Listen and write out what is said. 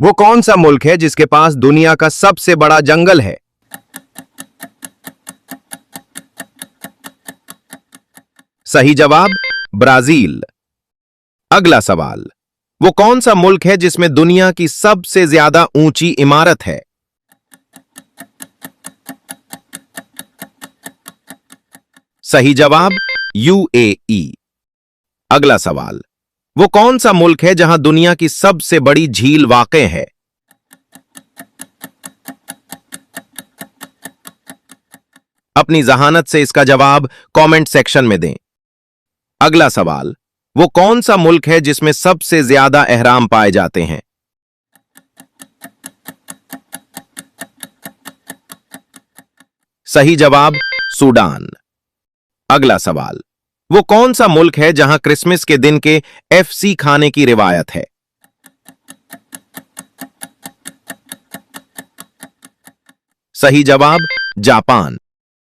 वो कौन सा मुल्क है जिसके पास दुनिया का सबसे बड़ा जंगल है? सही जवाब ब्राजील। अगला सवाल, वो कौन सा मुल्क है जिसमें दुनिया की सबसे ज्यादा ऊंची इमारत है? सही जवाब यूएई। अगला सवाल, वो कौन सा मुल्क है जहां दुनिया की सबसे बड़ी झील वाक़ई है? अपनी जहानत से इसका जवाब कमेंट सेक्शन में दें। अगला सवाल, वो कौन सा मुल्क है जिसमें सबसे ज्यादा एहराम पाए जाते हैं? सही जवाब सूडान। अगला सवाल, वो कौन सा मुल्क है जहां क्रिसमस के दिन के एफसी खाने की रिवायत है? सही जवाब जापान।